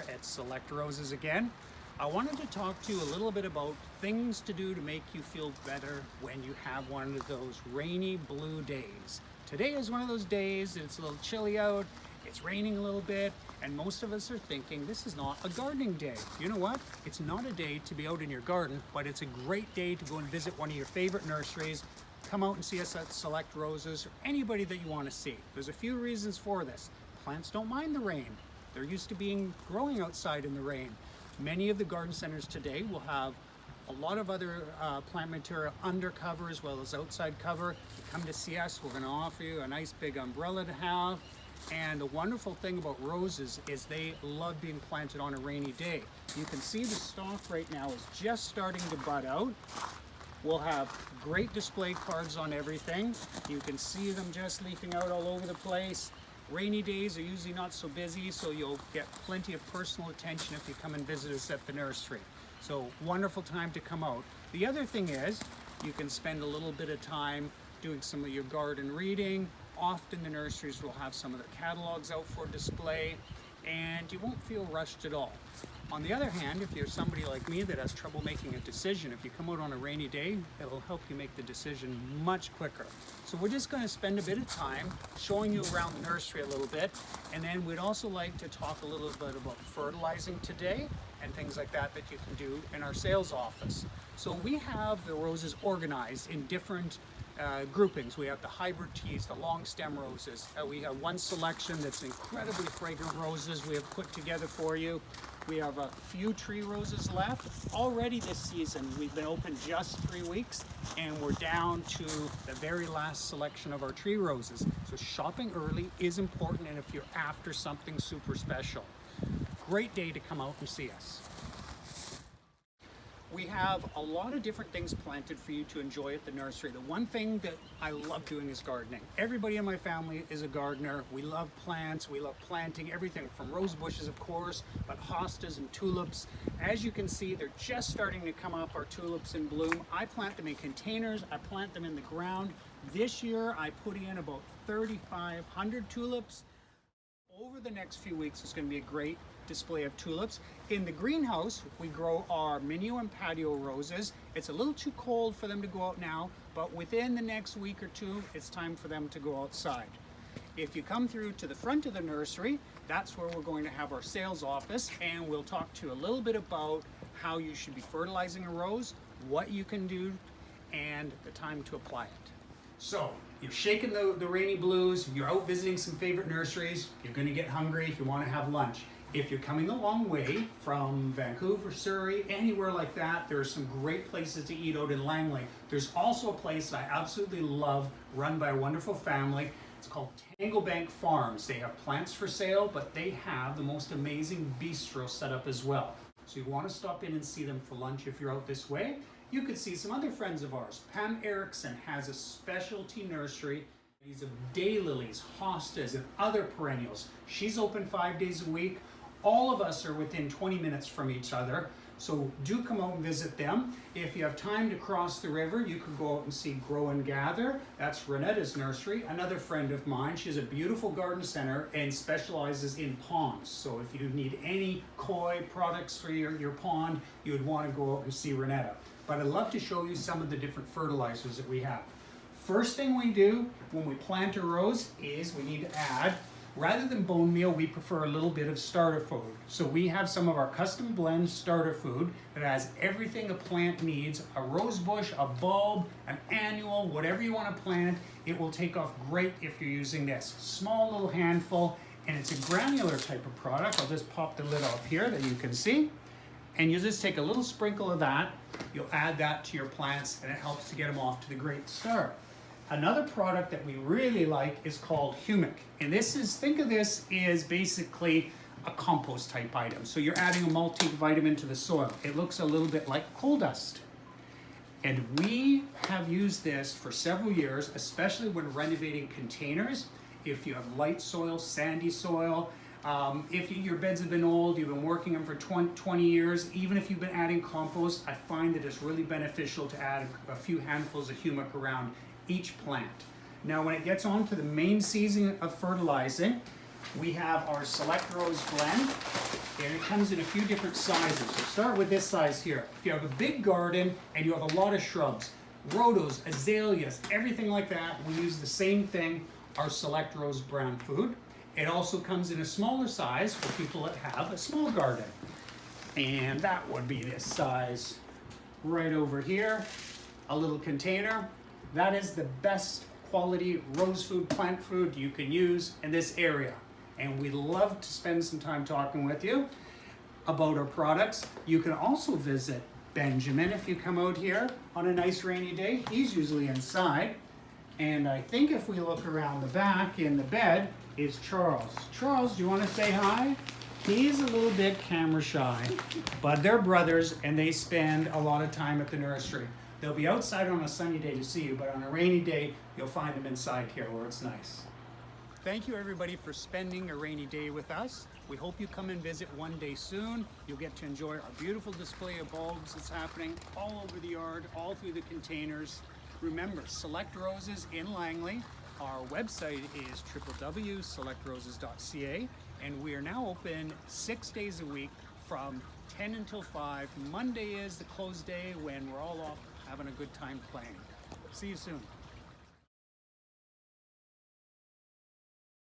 here at Select Roses again. I wanted to talk to you a little bit about things to do to make you feel better when you have one of those rainy blue days. Today is one of those days, it's a little chilly out, it's raining a little bit, and most of us are thinking this is not a gardening day. You know what? It's not a day to be out in your garden, but it's a great day to go and visit one of your favorite nurseries. Come out and see us at Select Roses, or anybody that you want to see. There's a few reasons for this. Plants don't mind the rain. They're used to growing outside in the rain. Many of the garden centers today will have a lot of other plant material under cover as well as outside cover. You come to see us, we're going to offer you a nice big umbrella to have. And the wonderful thing about roses is they love being planted on a rainy day. You can see the stalk right now is just starting to bud out. We'll have great display cards on everything. You can see them just leafing out all over the place. Rainy days are usually not so busy, so you'll get plenty of personal attention if you come and visit us at the nursery. So wonderful time to come out. The other thing is you can spend a little bit of time doing some of your garden reading. Often the nurseries will have some of their catalogs out for display, and you won't feel rushed at all. On the other hand, if you're somebody like me that has trouble making a decision, if you come out on a rainy day, it'll help you make the decision much quicker. So we're just going to spend a bit of time showing you around the nursery a little bit, and then we'd also like to talk a little bit about fertilizing today and things like that that you can do in our sales office. So we have the roses organized in different groupings. We have the hybrid teas, the long stem roses. We have one selection that's incredibly fragrant roses we have put together for you. We have a few tree roses left. Already this season, we've been open just 3 weeks, and we're down to the very last selection of our tree roses. So shopping early is important, and if you're after something super special, great day to come out and see us. We have a lot of different things planted for you to enjoy at the nursery. The one thing that I love doing is gardening. Everybody in my family is a gardener. We love plants, we love planting everything from rose bushes, of course, but hostas and tulips. As you can see, they're just starting to come up, our tulips in bloom. I plant them in containers, I plant them in the ground. This year I put in about 3,500 tulips. Over the next few weeks, it's going to be a great display of tulips. In the greenhouse, we grow our minion and patio roses. It's a little too cold for them to go out now, but within the next week or two, it's time for them to go outside. If you come through to the front of the nursery, that's where we're going to have our sales office, and we'll talk to you a little bit about how you should be fertilizing a rose, what you can do, and the time to apply it. So, you're shaking the rainy blues, you're out visiting some favorite nurseries, you're going to get hungry, you want to have lunch. If you're coming a long way from Vancouver, Surrey, anywhere like that, there are some great places to eat out in Langley. There's also a place I absolutely love, run by a wonderful family. It's called Tanglebank Farms. They have plants for sale, but they have the most amazing bistro set up as well. So you want to stop in and see them for lunch if you're out this way. You could see some other friends of ours. Pam Erickson has a specialty nursery of daylilies, hostas, and other perennials. She's open 5 days a week. All of us are within 20 minutes from each other, so do come out and visit them. If you have time to cross the river, you could go out and see Grow and Gather. That's Renetta's nursery, another friend of mine. She has a beautiful garden center and specializes in ponds. So if you need any koi products for your pond, you would want to go out and see Renetta. But I'd love to show you some of the different fertilizers that we have. First thing we do when we plant a rose is we need to add, rather than bone meal, we prefer a little bit of starter food. So we have some of our custom blend starter food that has everything a plant needs, a rose bush, a bulb, an annual, whatever you want to plant. It will take off great if you're using this. Small little handful, and it's a granular type of product. I'll just pop the lid off here that you can see. And you'll just take a little sprinkle of that. You'll add that to your plants, and it helps to get them off to the great start. Another product that we really like is called Humic. And this is, think of this as basically a compost type item. So you're adding a multivitamin to the soil. It looks a little bit like coal dust. And we have used this for several years, especially when renovating containers. If you have light soil, sandy soil, if your beds have been old, you've been working them for 20 years, even if you've been adding compost, I find that it's really beneficial to add a few handfuls of humic around each plant. Now when it gets on to the main season of fertilizing, we have our Select Rose blend, and it comes in a few different sizes. So start with this size here. If you have a big garden and you have a lot of shrubs, rhodos, azaleas, everything like that, we use the same thing, our Select Rose brand food. It also comes in a smaller size for people that have a small garden. And that would be this size right over here, a little container. That is the best quality rose food, plant food you can use in this area. And we'd love to spend some time talking with you about our products. You can also visit Benjamin if you come out here on a nice rainy day. He's usually inside. And I think if we look around the back in the bed is Charles. Charles, do you want to say hi? He's a little bit camera shy, but they're brothers and they spend a lot of time at the nursery. They'll be outside on a sunny day to see you, but on a rainy day, you'll find them inside here where it's nice. Thank you everybody for spending a rainy day with us. We hope you come and visit one day soon. You'll get to enjoy our beautiful display of bulbs that's happening all over the yard, all through the containers. Remember, Select Roses in Langley. Our website is www.selectroses.ca, and we are now open 6 days a week from 10 until 5. Monday is the close day when we're all off having a good time playing. See you soon.